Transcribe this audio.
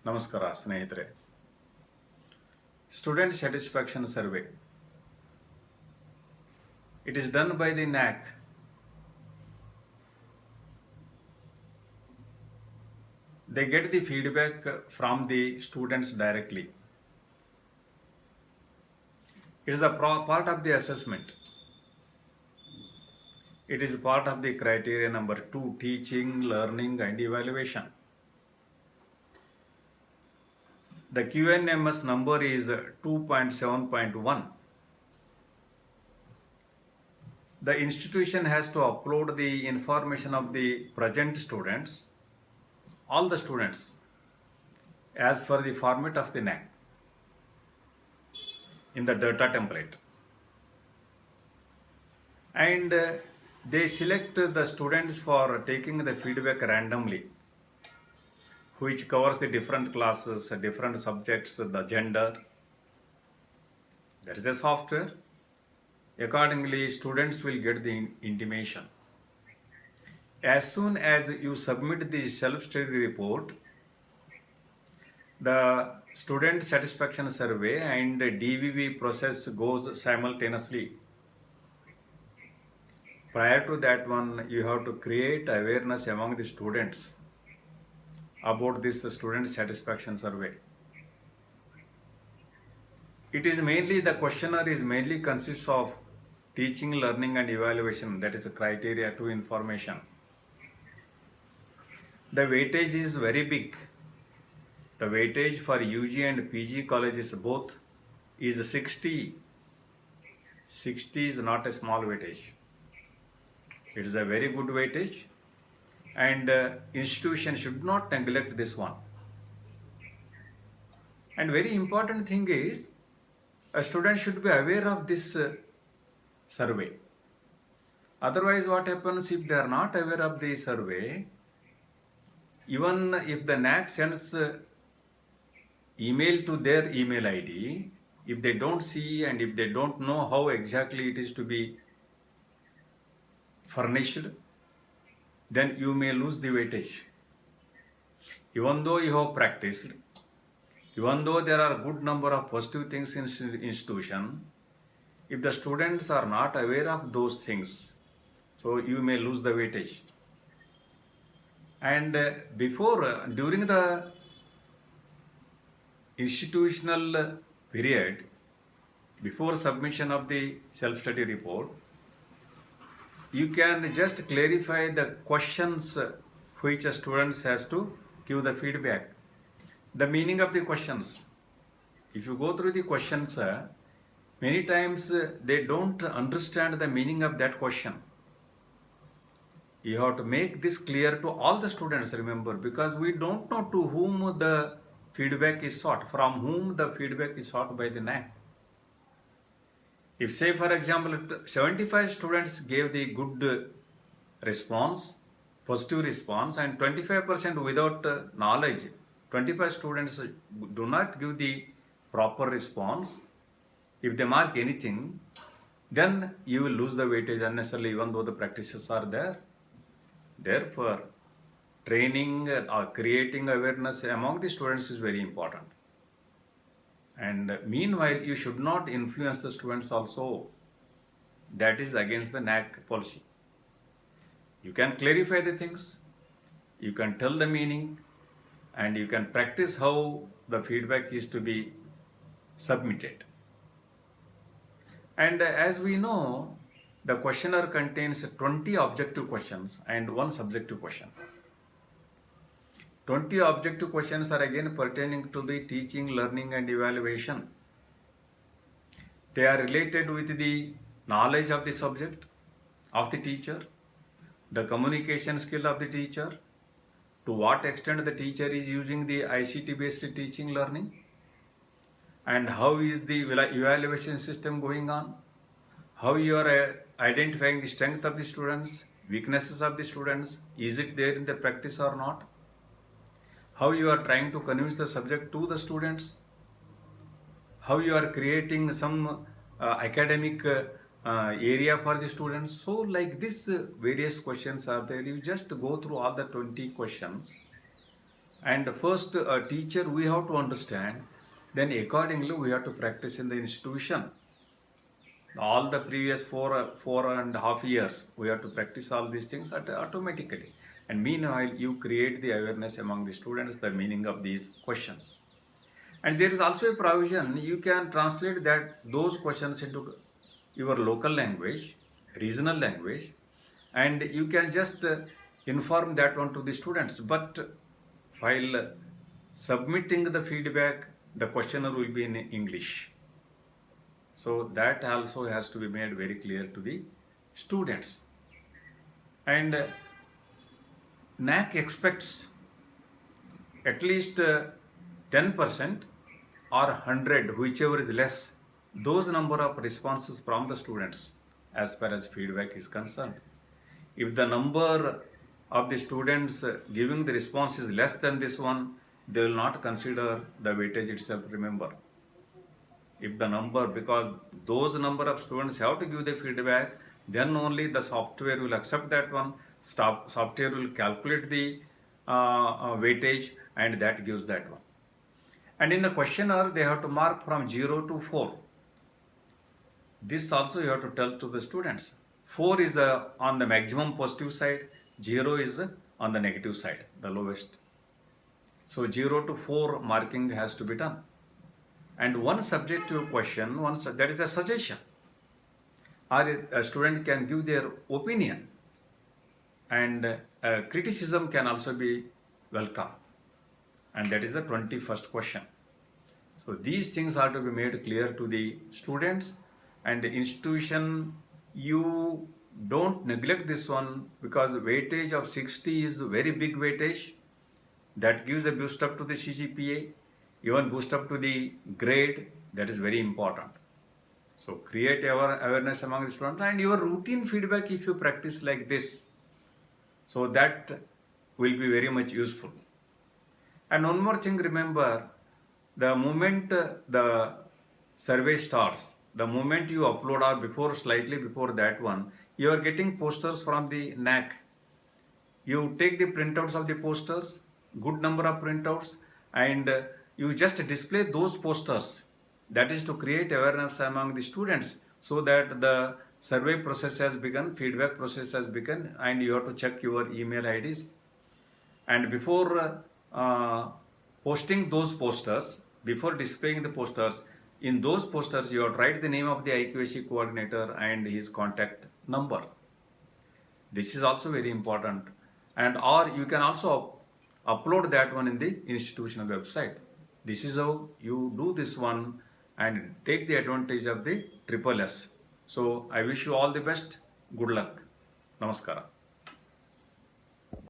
ನಮಸ್ಕಾರ ಸ್ನೇಹಿತರೆ. Student satisfaction survey. It is done by the NAC. They get the feedback from the students directly. It is a part of the assessment. It is part of the criteria number 2, teaching, learning and evaluation. The QNMS number is 2.7.1. The institution has to upload the information of the present students, all the students, as per the format of the NAC in the data template. And they select the students for taking the feedback randomly, which covers the different classes, different subjects, the gender. There is a software. Accordingly, students will get the intimation. As soon as you submit the self-study report, the student satisfaction survey and DVV process goes simultaneously. Prior to that one, you have to create awareness among the students about this student satisfaction survey. It is mainly, the questionnaire is mainly consists of teaching, learning and evaluation, that is a criteria to information. The weightage is very big. The weightage for UG and PG colleges both is 60. 60 is not a small weightage. It is a very good weightage, and institution should not neglect this one. And very important thing is, a student should be aware of this survey. Otherwise, what happens if they are not aware of the survey? Even if the NAC sends email to their email ID, if they don't see and if they don't know how exactly it is to be furnished, then you may lose the weightage. Even though you have practiced, even though there are a good number of positive things in institution, if the students are not aware of those things, so you may lose the weightage. And during the institutional period, before submission of the self-study report, you can just clarify the questions which a student has to give the feedback. The meaning of the questions. If you go through the questions, many times they don't understand the meaning of that question. You have to make this clear to all the students, remember, because we don't know to whom the feedback is sought, from whom the feedback is sought by the NAC. If, say, for example, 75 students gave the good response, positive response, and 25% without knowledge, 25 students do not give the proper response, if they mark anything, then you will lose the weightage unnecessarily, even though the practices are there. Therefore, training or creating awareness among the students is very important. And meanwhile, you should not influence the students also. That is against the NAC policy. You can clarify the things, you can tell the meaning, and you can practice how the feedback is to be submitted. And as we know, the questionnaire contains 20 objective questions and 1 subjective question. 20 objective questions are again pertaining to the teaching, learning and evaluation. They are related with the knowledge of the subject, of the teacher, the communication skill of the teacher, to what extent the teacher is using the ICT based teaching learning, and how is the evaluation system going on, how you are identifying the strength of the students, weaknesses of the students, is it there in the practice or not, how you are trying to convince the subject to the students, how you are creating some academic area for the students. So like this various questions are there. You just go through all the 20 questions And first, a teacher we have to understand, then accordingly we have to practice in the institution. All the previous 4.5 years, we have to practice all these things automatically. And meanwhile, you create the awareness among the students, the meaning of these questions. And there is also a provision, you can translate those questions into your local language, regional language, and you can just inform that one to the students. But while submitting the feedback, the questioner will be in English. So that also has to be made very clear to the students. And NAC expects at least 10% or 100, whichever is less, those number of responses from the students as far as feedback is concerned. If the number of the students giving the response is less than this one, they will not consider the weightage itself, remember. If the number, because those number of students have to give the feedback, then only the software will accept that one. Software will calculate the weightage, and that gives that one. And in the questionnaire, they have to mark from 0 to 4. This also you have to tell to the students. 4 is on the maximum positive side, 0 is on the negative side, the lowest. So 0 to 4 marking has to be done. And one subjective question, that is a suggestion, or a student can give their opinion, and criticism can also be welcome, and that is the 21st question. So these things are to be made clear to the students, and the institution, you don't neglect this one, because weightage of 60 is very big weightage that gives a boost up to the CGPA, even boost up to the grade. That is very important. So create awareness among the students, and your routine feedback, if you practice like this, so that will be very much useful. And one more thing, remember, the moment the survey starts, the moment you upload, or slightly before that one, you are getting posters from the NAC. You take the printouts of the posters, good number of printouts, and you just display those posters. That is to create awareness among the students, so that the survey process has begun, feedback process has begun, and you have to check your email IDs. And before posting those posters, before displaying the posters, in those posters you have to write the name of the IQAC coordinator and his contact number. This is also very important. And or you can also upload that one in the institutional website. This is how you do this one and take the advantage of the SSS. So I wish you all the best. Good luck. Namaskara.